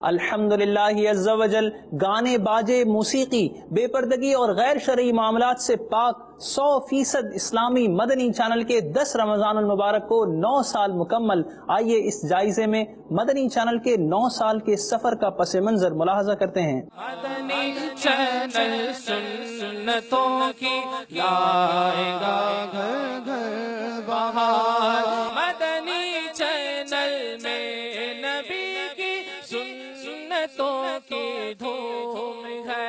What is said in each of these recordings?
الحمدللہ عز و جل گانے باجے موسیقی بے پردگی اور غیر شرعی معاملات سے پاک 100% اسلامی مدنی چینل کے 10 رمضان المبارک کو 9 سال مکمل. آئیے اس جائزے میں مدنی چینل کے 9 سال کے سفر کا پس منظر ملاحظہ کرتے ہیں. مدنی چینل سنتوں کی لائے گا گھر گھر بہار. مدنی چینل میں نبی کی سنتوں کی دھوم ہے.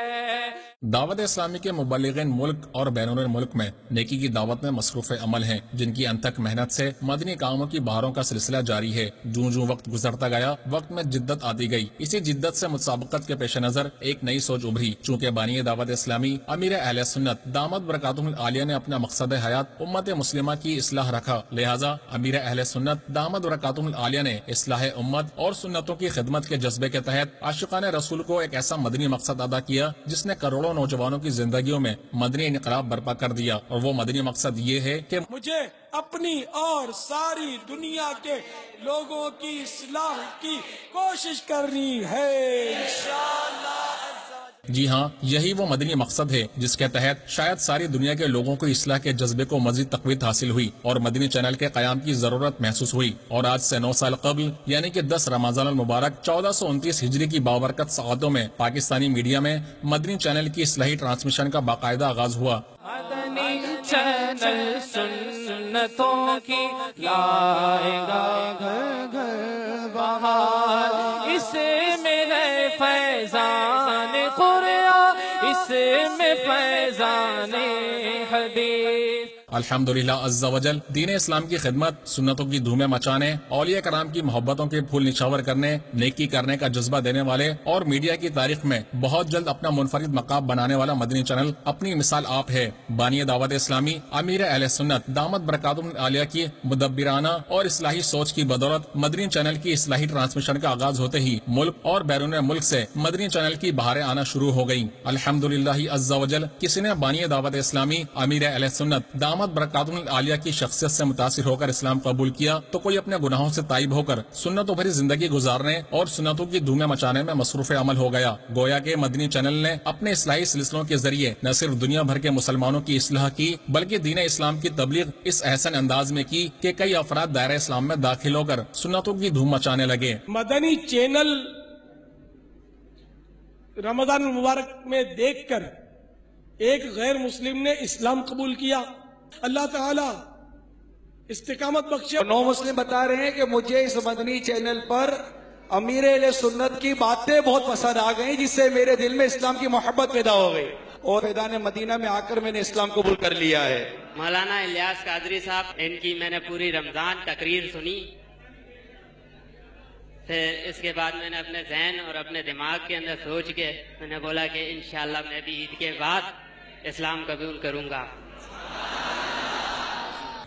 دعوت اسلامی کے مبلغین ملک اور بیرون ملک میں نیکی کی دعوت میں مصروف عمل ہیں، جن کی انتھک محنت سے مدنی کاموں کی بہاروں کا سلسلہ جاری ہے. جوں وقت گزرتا گیا، وقت میں جدت آتی گئی. اسی جدت سے مسابقت کے پیش نظر ایک نئی سوچ ابھری. چونکہ بانی دعوت اسلامی امیر اہل سنت دامت برکاتہم العالیہ نے اپنا مقصد حیات امت مسلمہ کی اصلاح رکھا، لہٰذا امیر اہل سنت دامت برکاتہم العالیہ نے اصلاح امت اور سنتوں کی خدمت کے جذبے کے تحت عاشقان رسول کو ایک ایسا مدنی مقصد ادا کیا جس نے کروڑوں نوجوانوں کی زندگیوں میں مدنی انقلاب برپا کر دیا. اور وہ مدنی مقصد یہ ہے کہ مجھے اپنی اور ساری دنیا کے لوگوں کی اصلاح کی کوشش کرنی ہے انشاءاللہ. جی ہاں، یہی وہ مدنی مقصد ہے جس کے تحت شاید ساری دنیا کے لوگوں کو اصلاح کے جذبے کو مزید تقویت حاصل ہوئی اور مدنی چینل کے قیام کی ضرورت محسوس ہوئی. اور آج سے 9 سال قبل یعنی کہ 10 رمضان المبارک 1429 ہجری کی بابرکت ساعتوں میں پاکستانی میڈیا میں مدنی چینل کی اصلاحی ٹرانسمیشن کا باقاعدہ آغاز ہوا. مدنی چینل سنتوں کی لائے گا گھر گھر بہار. اس میں ہے فیضان قرآن، اس میں فیضان حدیث. الحمدللہ عز و جل دین اسلام کی خدمت، سنتوں کی دھومیں مچانے، اولیاء کرام کی محبتوں کے پھول نچھاور کرنے، نیکی کرنے کا جذبہ دینے والے اور میڈیا کی تاریخ میں بہت جلد اپنا منفرد مقام بنانے والا مدنی چینل اپنی مثال آپ ہے. بانی دعوت اسلامی امیر اہل سنت دامت برکاتہم العالیہ کی مدبرانہ اور اصلاحی سوچ کی بدولت مدنی چینل کی اصلاحی ٹرانسمیشن کا آغاز ہوتے ہی ملک اور بیرون ملک سے مدنی چینل کی بہاریں آنا شروع ہو گئیں. الحمدللہ عز و جل کسی نے بانی دعوت اسلامی امیر اہل سنت دامت برکاتہم العالیہ کی شخصیت سے متاثر ہو کر اسلام قبول کیا تو کوئی اپنے گناہوں سے تائب ہو کر سنتوں بھری زندگی گزارنے اور سنتوں کی دھومیں مچانے میں مصروف عمل ہو گیا. گویا کہ مدنی چینل نے اپنے اصلاحی سلسلوں کے ذریعے نہ صرف دنیا بھر کے مسلمانوں کی اصلاح کی بلکہ دین اسلام کی تبلیغ اس احسن انداز میں کی کہ کئی افراد دائرہ اسلام میں داخل ہو کر سنتوں کی دھوم مچانے لگے. مدنی چینل رمضان المبارک میں دیکھ کر ایک غیر مسلم نے اسلام قبول کیا. اللہ تعالی استقامت بخشے. 9 مسلم بتا رہے ہیں کہ مجھے اس مدنی چینل پر امیر اہل سنت کی باتیں بہت پسند آ گئیں، جس سے میرے دل میں اسلام کی محبت پیدا ہو گئی اور میدان مدینہ میں آ کر میں نے اسلام قبول کر لیا ہے. مولانا الیاس قادری صاحب، ان کی میں نے پوری رمضان تقریر سنی. پھر اس کے بعد میں نے اپنے ذہن اور اپنے دماغ کے اندر سوچ کے میں نے بولا کہ انشاءاللہ میں بھی عید کے بعد اسلام قبول کروں گا.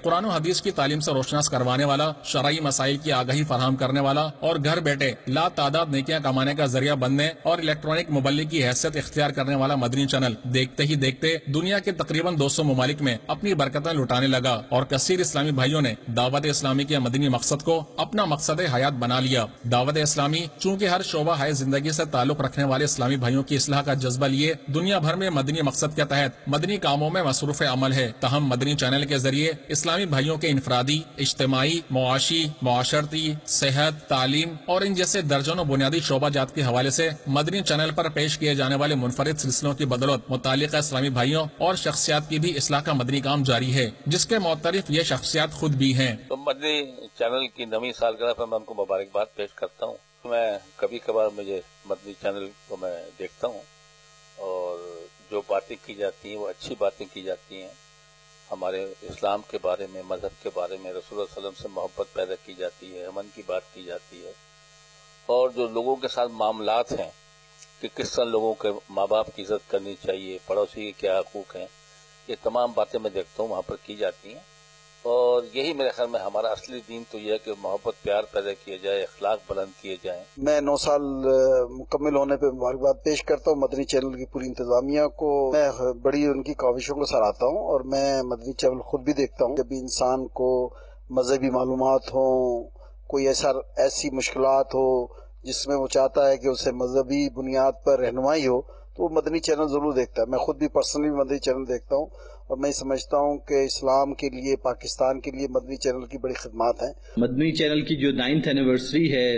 قرآن و حدیث کی تعلیم سے روشناس کروانے والا، شرعی مسائل کی آگاہی فراہم کرنے والا اور گھر بیٹھے لا تعداد نیکیاں کمانے کا ذریعہ بننے اور الیکٹرانک مبلغ کی حیثیت اختیار کرنے والا مدنی چینل دیکھتے ہی دیکھتے دنیا کے تقریباً 200 ممالک میں اپنی برکتیں لٹانے لگا اور کثیر اسلامی بھائیوں نے دعوت اسلامی کے مدنی مقصد کو اپنا مقصد حیات بنا لیا. دعوت اسلامی چونکہ ہر شعبہ ہے زندگی سے تعلق رکھنے والے اسلامی بھائیوں کی اصلاح کا جذبہ لیے دنیا بھر میں مدنی مقصد کے تحت مدنی کاموں میں مصروف عمل ہے. تاہم مدنی چینل کے ذریعے اسلامی بھائیوں کے انفرادی، اجتماعی، معاشی، معاشرتی، صحت، تعلیم اور ان جیسے درجنوں بنیادی شعبہ جات کے حوالے سے مدنی چینل پر پیش کیے جانے والے منفرد سلسلوں کی بدولت متعلقہ اسلامی بھائیوں اور شخصیات کی بھی اصلاح کا مدنی کام جاری ہے، جس کے معترف یہ شخصیات خود بھی ہیں. تو مدنی چینل کی 9ویں سالگرہ پر میں ان کو مبارکباد پیش کرتا ہوں. میں کبھی کبھار مجھے مدنی چینل کو میں دیکھتا ہوں اور جو باتیں کی جاتی ہیں وہ اچھی باتیں کی جاتی ہیں. ہمارے اسلام کے بارے میں، مذہب کے بارے میں، رسول اللہ صلی اللہ علیہ وسلم سے محبت پیدا کی جاتی ہے، امن کی بات کی جاتی ہے. اور جو لوگوں کے ساتھ معاملات ہیں کہ کس طرح لوگوں کے ماں باپ کی عزت کرنی چاہیے، پڑوسی کے کیا حقوق ہیں، یہ تمام باتیں میں دیکھتا ہوں وہاں پر کی جاتی ہیں. اور یہی میرے خیال میں ہمارا اصلی دین تو یہ ہے کہ محبت پیار پیدا کیا جائے، اخلاق بلند کیے جائیں. میں 9 سال مکمل ہونے پہ مبارکباد پیش کرتا ہوں مدنی چینل کی پوری انتظامیہ کو. میں بڑی ان کی کاوشوں کو سراہتا ہوں اور میں مدنی چینل خود بھی دیکھتا ہوں. جب بھی انسان کو مذہبی معلومات ہوں، کوئی ایسی مشکلات ہو جس میں وہ چاہتا ہے کہ اسے مذہبی بنیاد پر رہنمائی ہو تو وہ مدنی چینل ضرور دیکھتا ہے. میں خود بھی پرسنلی مدنی چینل دیکھتا ہوں اور میں سمجھتا ہوں کہ اسلام کے لیے، پاکستان کے لیے مدنی چینل کی بڑی خدمات ہیں. مدنی چینل کی جو 9th اینیورسری ہے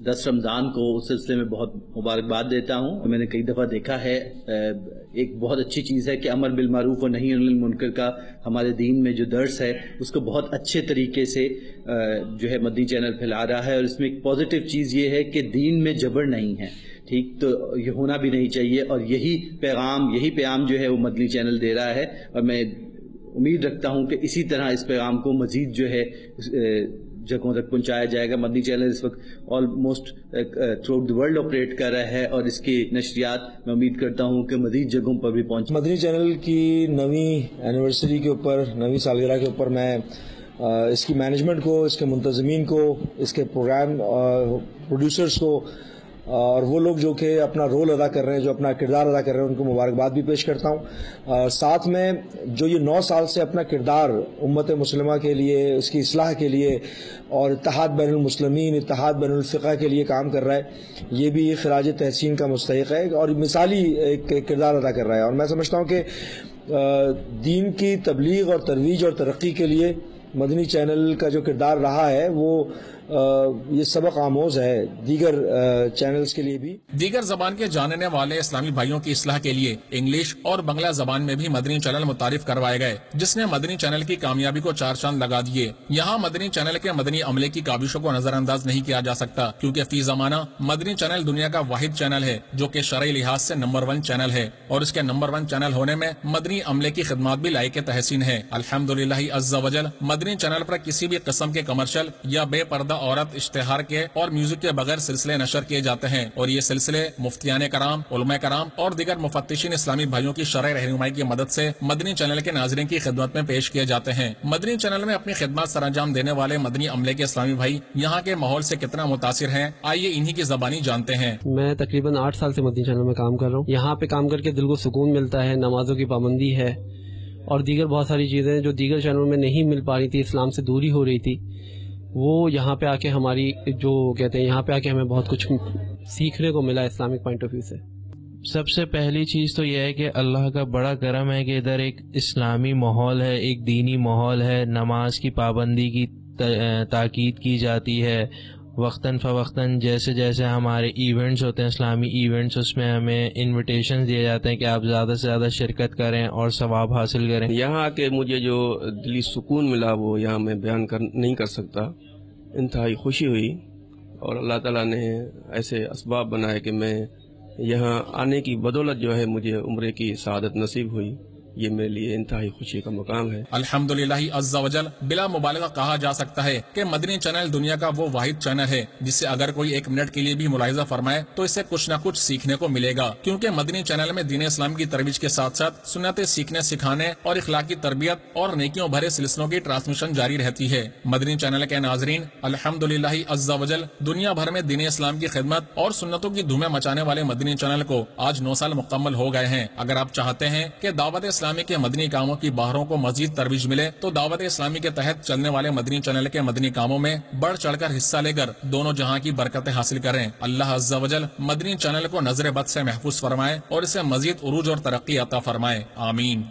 10 رمضان کو، اس سلسلے میں بہت مبارکباد دیتا ہوں. میں نے کئی دفعہ دیکھا ہے ایک بہت اچھی چیز ہے کہ امر بالمعروف و نہی عن المنکر کا ہمارے دین میں جو درس ہے اس کو بہت اچھے طریقے سے جو ہے مدنی چینل پھیلا رہا ہے. اور اس میں ایک پازیٹیو چیز یہ ہے کہ دین میں جبر نہیں ہے، ٹھیک، تو یہ ہونا بھی نہیں چاہیے. اور یہی پیغام جو ہے وہ مدنی چینل دے رہا ہے. اور میں امید رکھتا ہوں کہ اسی طرح اس پیغام کو مزید جو ہے جگہوں تک پہنچایا جائے گا. مدنی چینل اس وقت almost through out the world operate کر رہا ہے اور اس کی نشریات میں امید کرتا ہوں کہ مزید جگہوں پر بھی پہنچے. مدنی چینل کی 9ویں اینیورسری کے اوپر، 9ویں سالگرہ کے اوپر میں اس کی مینجمنٹ کو، اس کے منتظمین کو، اس کے پروگرام پروڈیوسرز کو اور وہ لوگ جو کہ اپنا رول ادا کر رہے ہیں، جو اپنا کردار ادا کر رہے ہیں، ان کو مبارکباد بھی پیش کرتا ہوں. ساتھ میں جو یہ 9 سال سے اپنا کردار امت مسلمہ کے لیے، اس کی اصلاح کے لیے اور اتحاد بین المسلمین، اتحاد بین الفقہ کے لیے کام کر رہا ہے، یہ بھی خراج تحسین کا مستحق ہے اور مثالی ایک کردار ادا کر رہا ہے. اور میں سمجھتا ہوں کہ دین کی تبلیغ اور ترویج اور ترقی کے لیے مدنی چینل کا جو کردار رہا ہے وہ یہ سبق آموز ہے دیگر چینلز کے لیے بھی. دیگر زبان کے جاننے والے اسلامی بھائیوں کی اصلاح کے لیے انگلش اور بنگلہ زبان میں بھی مدنی چینل متعارف کروائے گئے، جس نے مدنی چینل کی کامیابی کو 4 چاند لگا دیے. یہاں مدنی چینل کے مدنی عملے کی کاوشوں کو نظر انداز نہیں کیا جا سکتا، کیونکہ فی زمانہ مدنی چینل دنیا کا واحد چینل ہے جو کہ شرعی لحاظ سے نمبر 1 چینل ہے، اور اس کے نمبر 1 چینل ہونے میں مدنی عملے کی خدمات بھی لائق تحسین ہے. الحمدللہ عز وجل مدنی چینل پر کسی بھی قسم کے کمرشل یا بے پردہ عورت اشتہار کے اور میوزک کے بغیر سلسلے نشر کیے جاتے ہیں، اور یہ سلسلے مفتیان کرام، علماء کرام اور دیگر مفتشین اسلامی بھائیوں کی شرعی رہنمائی کی مدد سے مدنی چینل کے ناظرین کی خدمت میں پیش کیے جاتے ہیں. مدنی چینل میں اپنی خدمات سر انجام دینے والے مدنی عملے کے اسلامی بھائی یہاں کے ماحول سے کتنا متاثر ہیں، آئیے انہی کی زبانی جانتے ہیں. میں تقریباً 8 سال سے مدنی چینل میں کام کر رہا ہوں. یہاں پہ کام کر کے دل کو سکون ملتا ہے، نمازوں کی پابندی ہے اور دیگر بہت ساری چیزیں جو دیگر چینلوں میں نہیں مل پا رہی تھی، اسلام سے دوری ہو رہی تھی، وہ یہاں پہ آ کے ہماری جو کہتے ہیں یہاں پہ آ کے ہمیں بہت کچھ سیکھنے کو ملا اسلامک پوائنٹ آف ویو سے. سب سے پہلی چیز تو یہ ہے کہ اللہ کا بڑا کرم ہے کہ ادھر ایک اسلامی ماحول ہے، ایک دینی ماحول ہے، نماز کی پابندی کی تاکید کی جاتی ہے. وقتاً فوقتاً جیسے جیسے ہمارے ایونٹس ہوتے ہیں، اسلامی ایونٹس، اس میں ہمیں انویٹیشن دیے جاتے ہیں کہ آپ زیادہ سے زیادہ شرکت کریں اور ثواب حاصل کریں. یہاں آ کے مجھے جو دلی سکون ملا وہ یہاں میں بیان نہیں کر سکتا. انتہائی خوشی ہوئی اور اللہ تعالیٰ نے ایسے اسباب بنائے کہ میں یہاں آنے کی بدولت جو ہے مجھے عمرے کی سعادت نصیب ہوئی. یہ میرے لیے انتہائی خوشی کا مقام ہے. الحمدللہ عز وجل بلا مبالغہ کہا جا سکتا ہے کہ مدنی چینل دنیا کا وہ واحد چینل ہے جس سے اگر کوئی 1 منٹ کے لیے بھی ملاحظہ فرمائے تو اسے کچھ نہ کچھ سیکھنے کو ملے گا، کیونکہ مدنی چینل میں دین اسلام کی ترویج کے ساتھ ساتھ سنتیں سیکھنے سکھانے اور اخلاقی تربیت اور نیکیوں بھرے سلسلوں کی ٹرانسمیشن جاری رہتی ہے. مدنی چینل کے ناظرین، الحمدللہ عز وجل دنیا بھر میں دین اسلام کی خدمت اور سنتوں کی دھومیں مچانے والے مدنی چینل کو آج 9 سال مکمل ہو گئے ہیں. اگر آپ چاہتے ہیں کہ دعوت اسلامی کے مدنی کاموں کی باہروں کو مزید ترویج ملے تو دعوت اسلامی کے تحت چلنے والے مدنی چینل کے مدنی کاموں میں بڑھ چڑھ کر حصہ لے کر دونوں جہاں کی برکتیں حاصل کریں. اللہ عز و جل مدنی چینل کو نظر بد سے محفوظ فرمائے اور اسے مزید عروج اور ترقی عطا فرمائے. آمین.